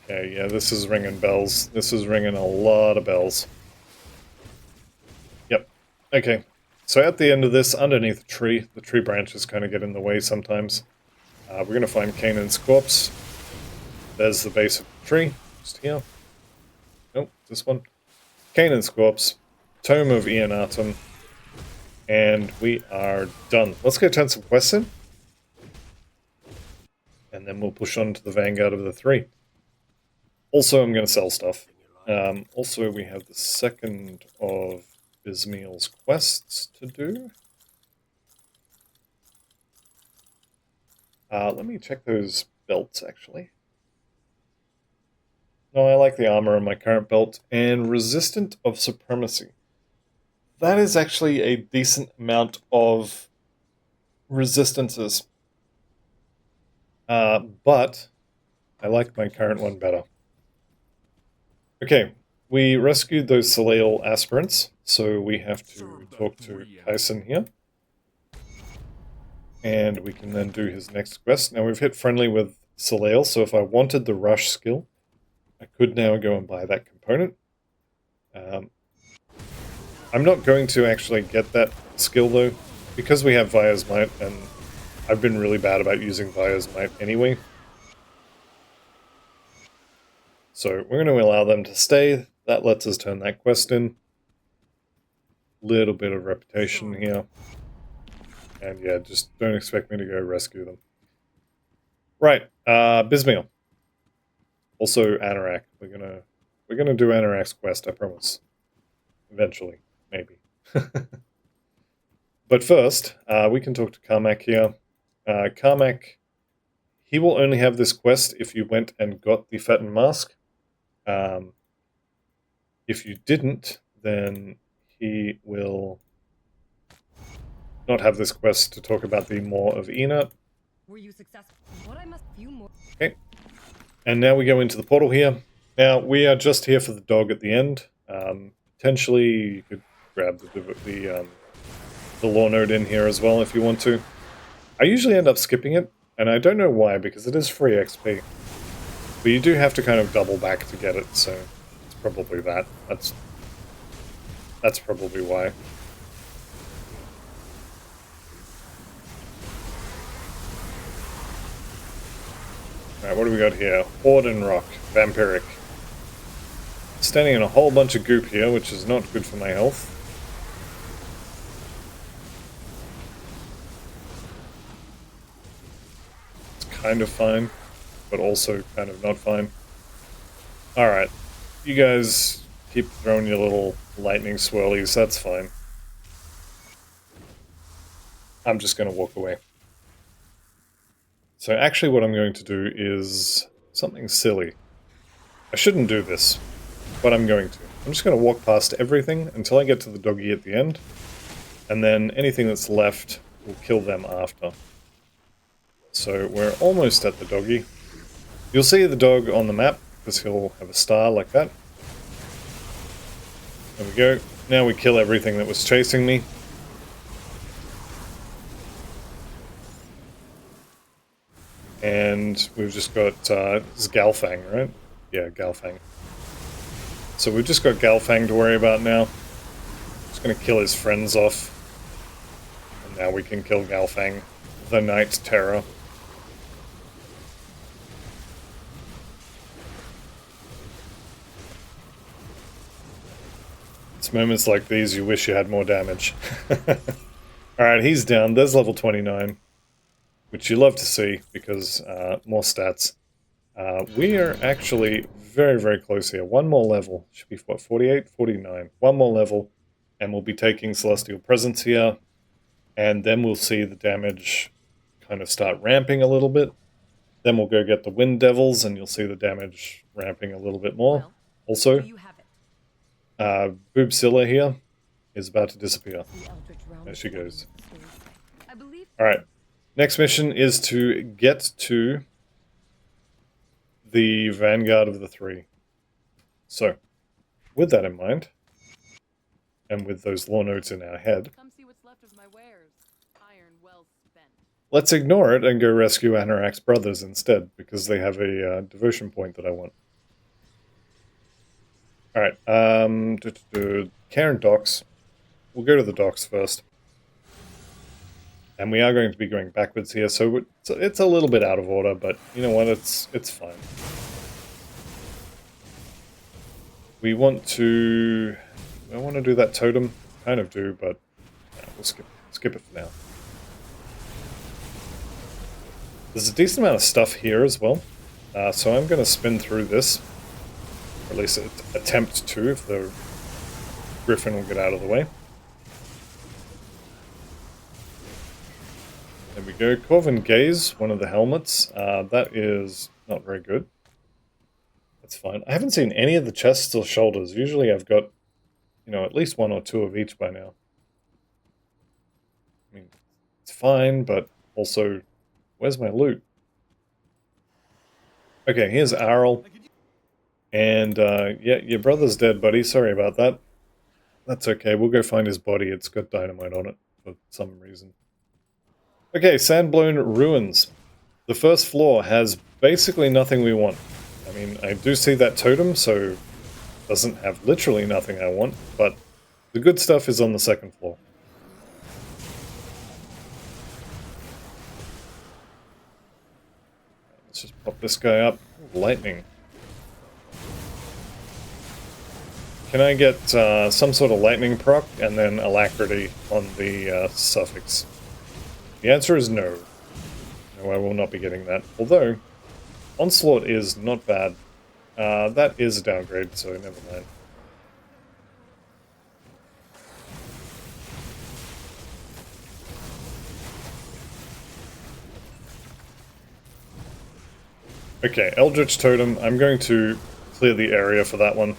Okay, yeah, this is ringing bells. This is ringing a lot of bells. Yep. Okay. So at the end of this, underneath the tree branches kind of get in the way sometimes. We're going to find Kanan's corpse. There's the base of the tree, just here. Nope, this one. Kanan's corpse, Tome of Ionatum, and we are done. Let's go turn some quests in, and then we'll push on to the Vanguard of the 3. Also, I'm going to sell stuff. Also, we have the second of Bismeal's quests to do. Let me check those belts, actually. No, I like the armor on my current belt. And Resistant of Supremacy. That is actually a decent amount of resistances. But I like my current one better. Okay, we rescued those Soleil aspirants, so we have to talk to Kanan here. And we can then do his next quest. Now we've hit friendly with Soleil, so if I wanted the rush skill, I could now go and buy that component. I'm not going to actually get that skill though, because we have Vaya's Might, and I've been really bad about using Vaya's Might anyway. So we're going to allow them to stay. That lets us turn that quest in. Little bit of reputation here. And yeah, just don't expect me to go rescue them. Right, Bismeal. Also Anorak. We're gonna do Anorak's quest, I promise. Eventually, maybe. But first, we can talk to Carmack here. Carmack, he will only have this quest if you went and got the Fetten Mask. If you didn't, then he will not have this quest to talk about the Maw of Enoch. Were you successful? What I must few more. Okay. And now we go into the portal here. Now, we are just here for the dog at the end. Potentially, you could grab the law node in here as well if you want to. I usually end up skipping it, and I don't know why, because it is free XP. But you do have to kind of double back to get it, so it's probably that. That's probably why. Alright, what do we got here? Horden Rock, Vampiric. Standing in a whole bunch of goop here, which is not good for my health. It's kind of fine, but also kind of not fine. Alright, you guys keep throwing your little lightning swirlies, that's fine. I'm just going to walk away. So actually what I'm going to do is something silly. I shouldn't do this, but I'm going to. I'm just going to walk past everything until I get to the doggy at the end, and then anything that's left will kill them after. So we're almost at the doggy. You'll see the dog on the map, because he'll have a star like that. There we go. Now we kill everything that was chasing me. And we've just got, this is Galfang, right? Yeah, Galfang. So we've just got Galfang to worry about now. Just gonna kill his friends off. And now we can kill Galfang, the Night Terror. It's moments like these you wish you had more damage. Alright, he's down. There's level 29. Which you love to see, because more stats. We are actually very, very close here. One more level. Should be, what, 48? 49. One more level. and we'll be taking Celestial Presence here, and then we'll see the damage kind of start ramping a little bit. Then we'll go get the Wind Devils, and you'll see the damage ramping a little bit more. Well, Also, do you have it? Boobzilla here is about to disappear. The Eldritch realm There is she better goes. than the stories say. I believe. Alright, next mission is to get to the Vanguard of the Three. So, with that in mind, and with those lore notes in our head, Come see what's left of my wares. Iron well spent. let's ignore it and go rescue Anorak's brothers instead, because they have a devotion point that I want. Alright, Kanan docks. We'll go to the docks first. And we are going to be going backwards here, so it's a little bit out of order, but you know what, it's fine. We want to... I want to do that totem. Kind of do, but we'll skip it for now. There's a decent amount of stuff here as well, so I'm going to spin through this. Or at least attempt to, if the Griffin will get out of the way. There we go. Corvin Gaze, one of the helmets. That is not very good. That's fine. I haven't seen any of the chests or shoulders. Usually I've got, you know, at least one or two of each by now. I mean, it's fine, but also, where's my loot? Okay, here's Arl. And, yeah, your brother's dead, buddy. Sorry about that. That's okay. We'll go find his body. It's got dynamite on it for some reason. Okay, Sandblown Ruins. The first floor has basically nothing we want. I mean, I do see that totem, so it doesn't have literally nothing I want, but the good stuff is on the second floor. Let's just pop this guy up. Lightning. Can I get some sort of lightning proc and then alacrity on the suffix? The answer is no. No, I will not be getting that. Although, Onslaught is not bad. That is a downgrade, so never mind. Okay, Eldritch Totem. I'm going to clear the area for that one.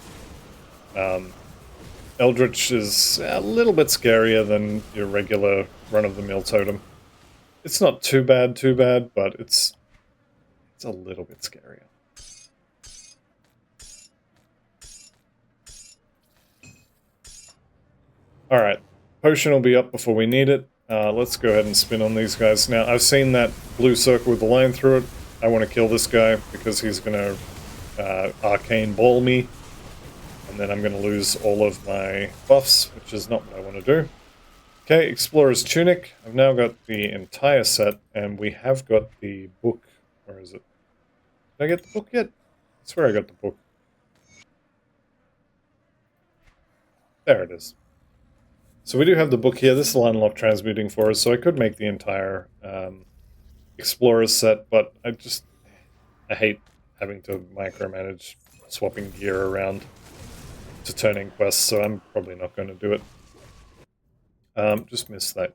Eldritch is a little bit scarier than your regular run-of-the-mill totem. It's not too bad, but it's a little bit scarier. Alright, potion will be up before we need it. Let's go ahead and spin on these guys. Now, I've seen that blue circle with the line through it. I want to kill this guy because he's going to arcane ball me. And then I'm going to lose all of my buffs, which is not what I want to do. Okay, Explorer's Tunic. I've now got the entire set, and we have got the book. Where is it? Did I get the book yet? I swear I got the book. There it is. So we do have the book here. This will unlock transmuting for us, so I could make the entire Explorer's set, but I hate having to micromanage swapping gear around to turn in quests, so I'm probably not going to do it. Just missed that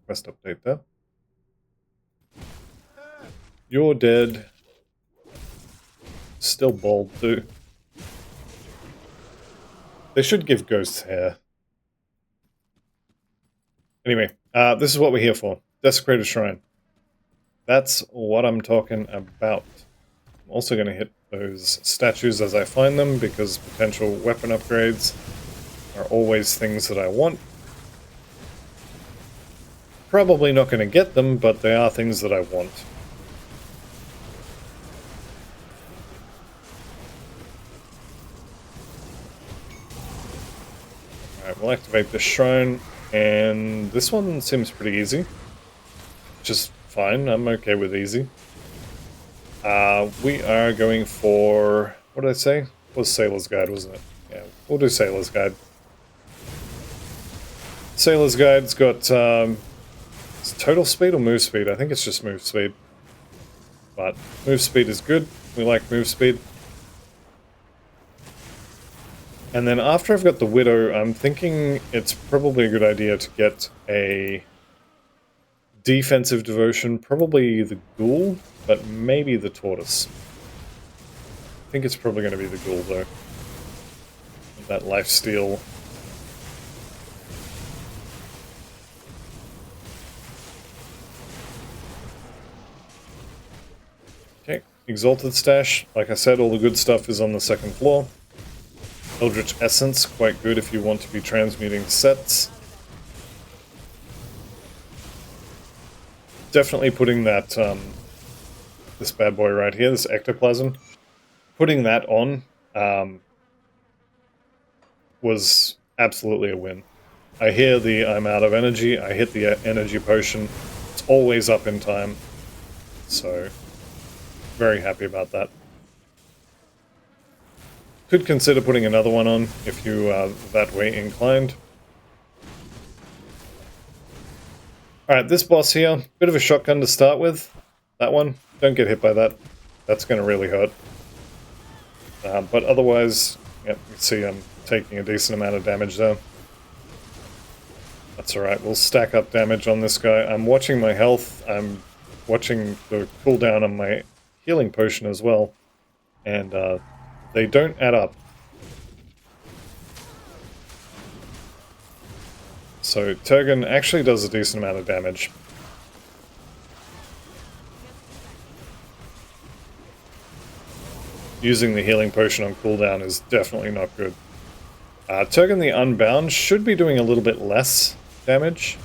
quest update there. You're dead. Still bald too. They should give ghosts hair. Anyway, this is what we're here for. Desecrated Shrine. That's what I'm talking about. I'm also going to hit those statues as I find them, because potential weapon upgrades are always things that I want. Probably not going to get them, but they are things that I want. Alright, we'll activate the shrine, and this one seems pretty easy. Which is fine, I'm okay with easy. We are going for... what did I say? It was Sailor's Guide, wasn't it? Yeah, we'll do Sailor's Guide. Sailor's Guide's got... is it total speed or move speed? I think it's just move speed. But move speed is good. We like move speed. And then after I've got the Widow, I'm thinking it's probably a good idea to get a defensive devotion, probably the Ghoul, but maybe the Tortoise. I think it's probably going to be the Ghoul, though. That lifesteal. Okay, Exalted Stash. Like I said, all the good stuff is on the second floor. Eldritch Essence, quite good if you want to be transmuting sets. Definitely putting that, this bad boy right here, this Ectoplasm, putting that on was absolutely a win. I hear the I'm out of energy, I hit the energy potion, it's always up in time, so very happy about that. Could consider putting another one on if you are that way inclined. Alright, this boss here, bit of a shotgun to start with. That one, don't get hit by that. That's going to really hurt. But otherwise, yep, you can see I'm taking a decent amount of damage there. That's alright, we'll stack up damage on this guy. I'm watching my health, I'm watching the cooldown on my healing potion as well. And they don't add up. So Turgon actually does a decent amount of damage. Using the healing potion on cooldown is definitely not good. Turgon the Unbound should be doing a little bit less damage.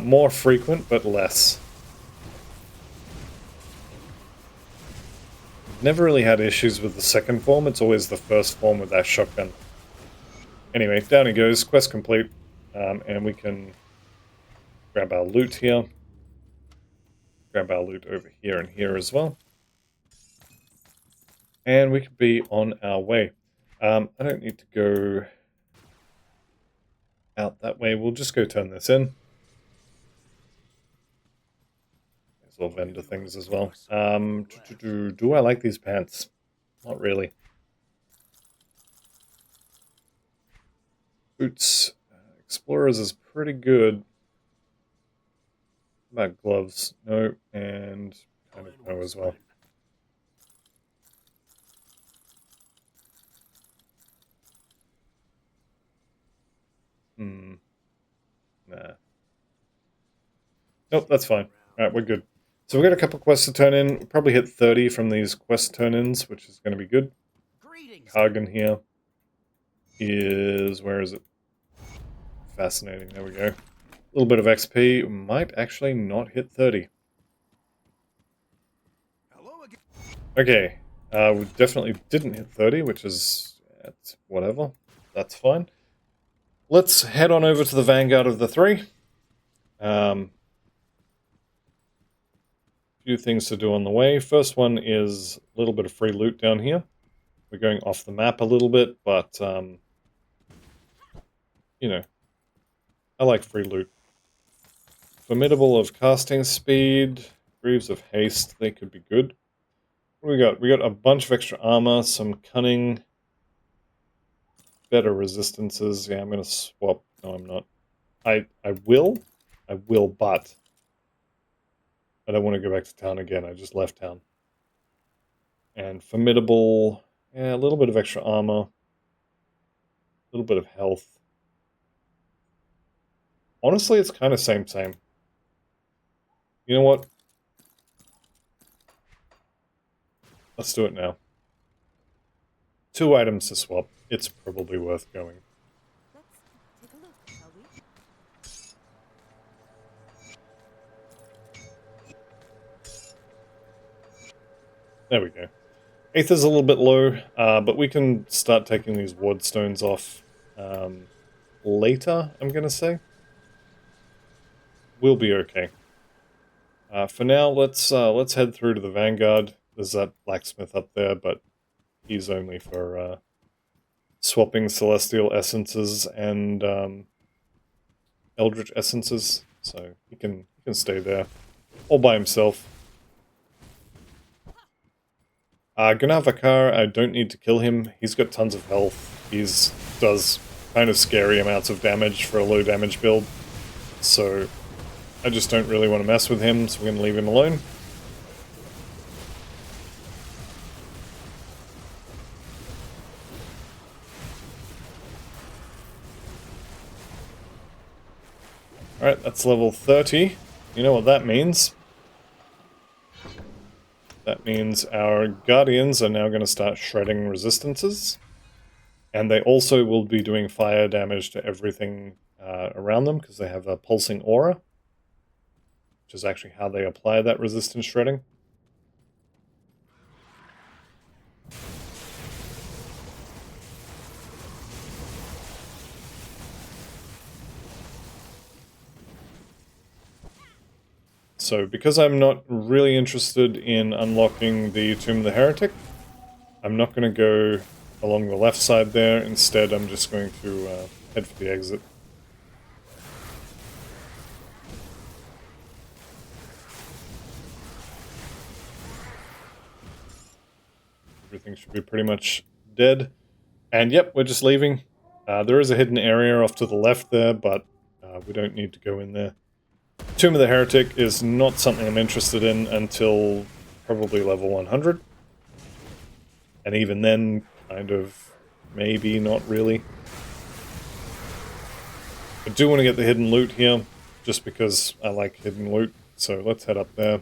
More frequent, but less. Never really had issues with the second form, it's always the first form with that shotgun. Anyway, down he goes, quest complete. And we can grab our loot here. Grab our loot over here and here as well. And we could be on our way. I don't need to go out that way. We'll just go turn this in. There's all vendor things as well. Do I like these pants? Not really. Boots. Explorers is pretty good. What about gloves? No, and kind of no as well. Nah. Nope, that's fine. Alright, we're good. So we've got a couple quests to turn in. We'll probably hit 30 from these quest turn-ins, which is going to be good. Haran here is... where is it? Fascinating, there we go. A little bit of XP, might actually not hit 30. Okay, we definitely didn't hit 30, which is... whatever, that's fine. Let's head on over to the Vanguard of the three. Few things to do on the way. First one is a little bit of free loot down here. We're going off the map a little bit, but, you know, I like free loot. Formidable of casting speed, Greaves of haste, they could be good. What do we got? We got a bunch of extra armor, some cunning, better resistances. Yeah, I'm going to swap. No, I'm not. I will, but I don't want to go back to town again. I just left town. And formidable, yeah, a little bit of extra armor, a little bit of health. Honestly, it's kind of same. You know what? Let's do it now. 2 items to swap. It's probably worth going. Let's take a look, shall we? There we go. Aether's a little bit low, but we can start taking these ward stones off later, I'm going to say. We'll be okay. For now, let's head through to the Vanguard. There's that blacksmith up there, but he's only for swapping celestial essences and eldritch essences, so he can stay there all by himself. Gunavakar, I don't need to kill him. He's got tons of health. does kind of scary amounts of damage for a low damage build. So I just don't really want to mess with him, so we're going to leave him alone. Alright, that's level 30. You know what that means. That means our Guardians are now going to start shredding resistances. And they also will be doing fire damage to everything around them, because they have a pulsing aura, which is actually how they apply that resistance shredding. So because I'm not really interested in unlocking the Tomb of the Heretic, I'm not going to go along the left side there. Instead, I'm just going to head for the exit. Everything should be pretty much dead. And yep, we're just leaving. There is a hidden area off to the left there, but we don't need to go in there. Tomb of the Heretic is not something I'm interested in until probably level 100. And even then, kind of, maybe not really. I do want to get the hidden loot here, just because I like hidden loot. So let's head up there.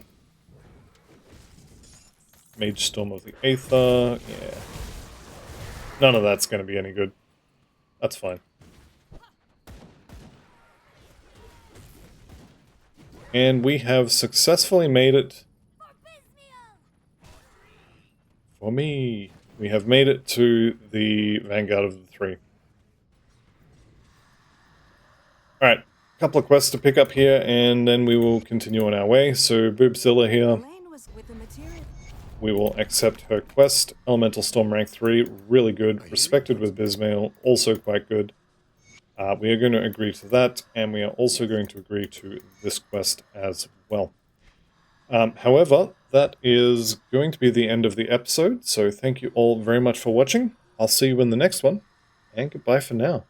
Mage Storm of the Aether, yeah. None of that's going to be any good. That's fine. And we have successfully made it. For me. We have made it to the Vanguard of the Three. Alright, a couple of quests to pick up here, and then we will continue on our way. So, Boobzilla here. We will accept her quest. Elemental Storm rank 3, really good. Respected with Bismail, also quite good. We are going to agree to that, and we are also going to agree to this quest as well. However, that is going to be the end of the episode, so thank you all very much for watching. I'll see you in the next one, and goodbye for now.